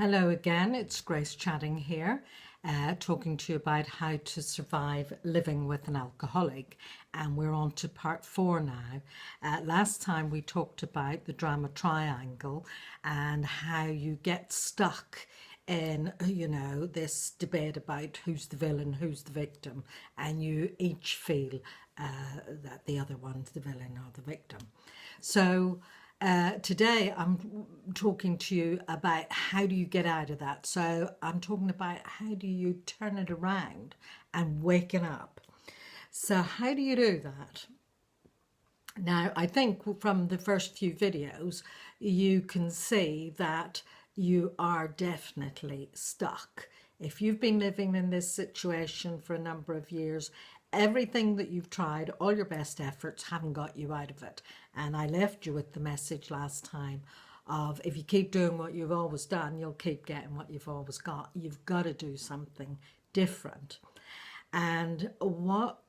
Hello again, it's Grace chatting here, talking to you about how to survive living with an alcoholic. And we're on to part 4 now. Last time we talked about the drama triangle and how you get stuck in, this debate about who's the villain, who's the victim, and you each feel that the other one's the villain or the victim. So today I'm talking to you about how do you get out of that. So I'm talking about how do you turn it around and waking up. So how do you do that? Now, I think from the first few videos, you can see that you are definitely stuck. If you've been living in this situation for a number of years, everything that you've tried, all your best efforts haven't got you out of it. And I left you with the message last time of if you keep doing what you've always done, you'll keep getting what you've always got. You've got to do something different. And what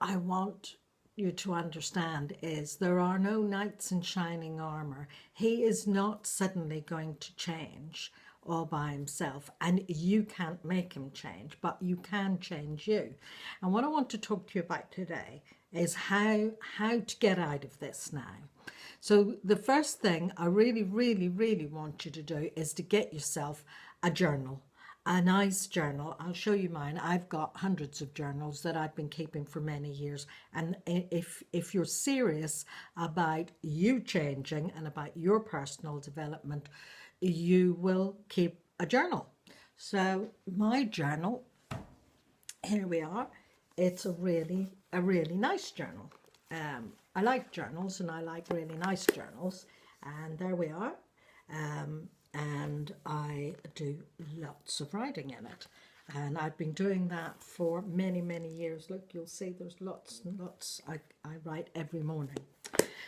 I want you to understand is there are no knights in shining armor. He is not suddenly going to change all by himself, and you can't make him change, but you can change you. And what I want to talk to you about today is how to get out of this now. So the first thing I really want you to do is to get yourself a journal, a nice journal. I'll show you mine. I've got hundreds of journals that I've been keeping for many years. And if you're serious about you changing and about your personal development, you will keep a journal. So my journal, here we are. It's a really nice journal. I like journals and I like really nice journals. And there we are. And I do lots of writing in it. And I've been doing that for many years. Look, you'll see there's lots and lots. I write every morning.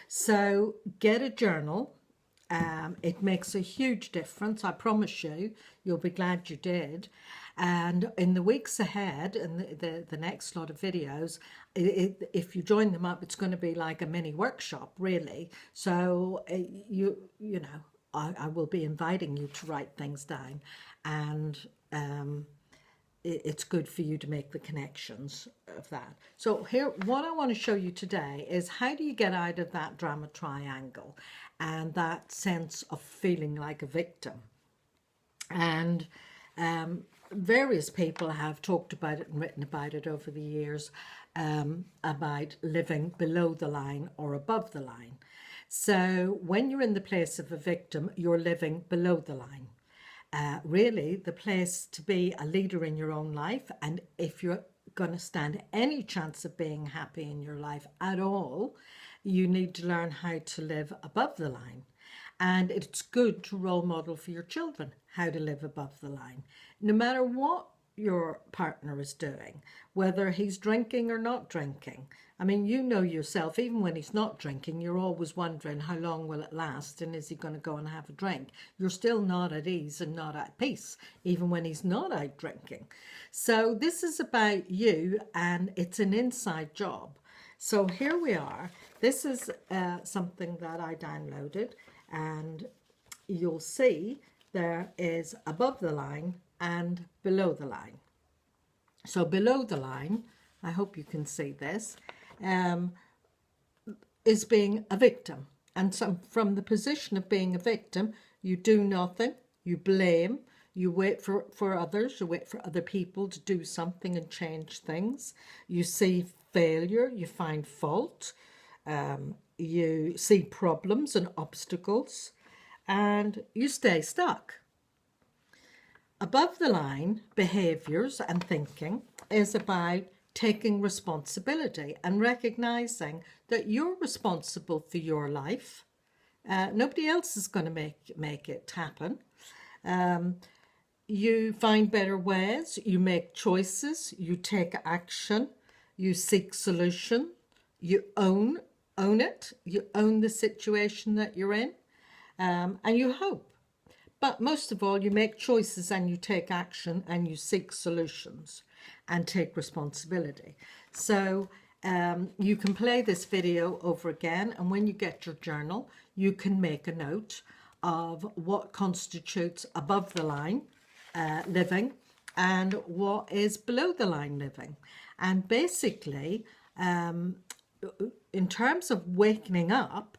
So get a journal. It makes a huge difference. I promise you, you'll be glad you did. And in the weeks ahead, and the next lot of videos, if you join them up, it's going to be like a mini workshop, really. So I will be inviting you to write things down, and it's good for you to make the connections of that. So here, what I want to show you today is how do you get out of that drama triangle and that sense of feeling like a victim. And various people have talked about it and written about it over the years, about living below the line or above the line. So when you're in the place of a victim, you're living below the line. Really, the place to be a leader in your own life, and if you're going to stand any chance of being happy in your life at all, you need to learn how to live above the line. And it's good to role model for your children how to live above the line, no matter what your partner is doing, whether he's drinking or not drinking. I mean, you know yourself, even when he's not drinking, you're always wondering how long will it last and is he going to go and have a drink? You're still not at ease and not at peace, even when he's not out drinking. So this is about you, and it's an inside job. So here we are. This is something that I downloaded, and you'll see there is above the line and below the line. So below the line, I hope you can see this, is being a victim. And from the position of being a victim, you do nothing, you blame, you wait for others, you wait for other people to do something and change things. You see failure, you find fault, you see problems and obstacles, and you stay stuck. Above the line, behaviours and thinking is about taking responsibility and recognising that you're responsible for your life. Nobody else is going to make it happen. You find better ways, you make choices, you take action, you seek solution, you own it, you own the situation that you're in, and you hope. But most of all, you make choices and you take action and you seek solutions and take responsibility. So you can play this video over again, and when you get your journal, you can make a note of what constitutes above the line living and what is below the line living. And basically, in terms of wakening up,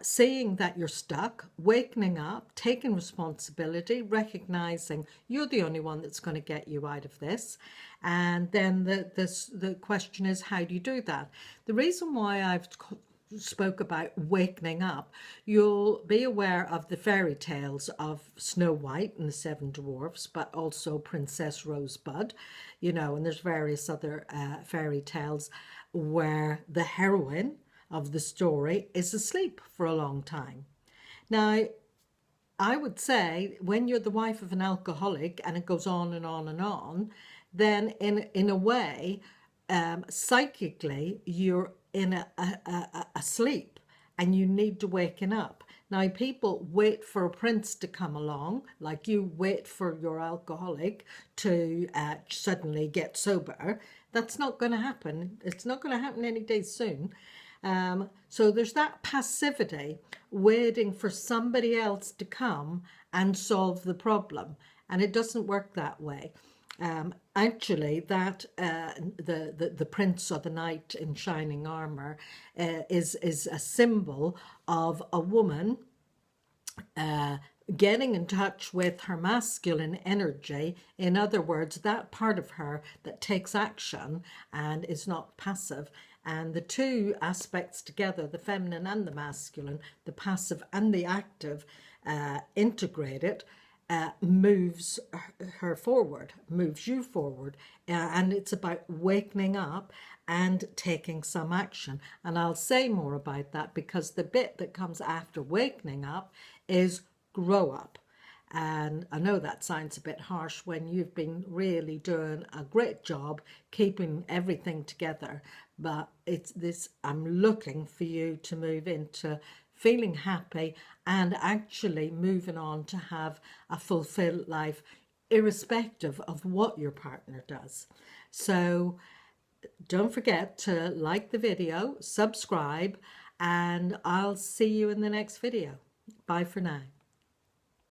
seeing that you're stuck, wakening up, taking responsibility, recognizing you're the only one that's going to get you out of this. And then the question is, how do you do that? The reason why I've spoke about wakening up, you'll be aware of the fairy tales of Snow White and the Seven Dwarfs, but also Princess Rosebud, you know, and there's various other fairy tales where the heroine of the story is asleep for a long time. Now, I would say when you're the wife of an alcoholic and it goes on and on and on, then in a way, psychically, you're in a sleep and you need to waken up. Now, people wait for a prince to come along, like you wait for your alcoholic to suddenly get sober. That's not going to happen. It's not going to happen any day soon. So there's that passivity, waiting for somebody else to come and solve the problem. And it doesn't work that way. Actually, that the prince or the knight in shining armor is a symbol of a woman getting in touch with her masculine energy. In other words, that part of her that takes action and is not passive. And the two aspects together, the feminine and the masculine, the passive and the active, integrated, moves her forward, moves you forward. And it's about wakening up and taking some action. And I'll say more about that because the bit that comes after wakening up is grow up. And I know that sounds a bit harsh when you've been really doing a great job keeping everything together, but it's this, I'm looking for you to move into feeling happy and actually moving on to have a fulfilled life, irrespective of what your partner does. So don't forget to like the video, subscribe, and I'll see you in the next video. Bye for now.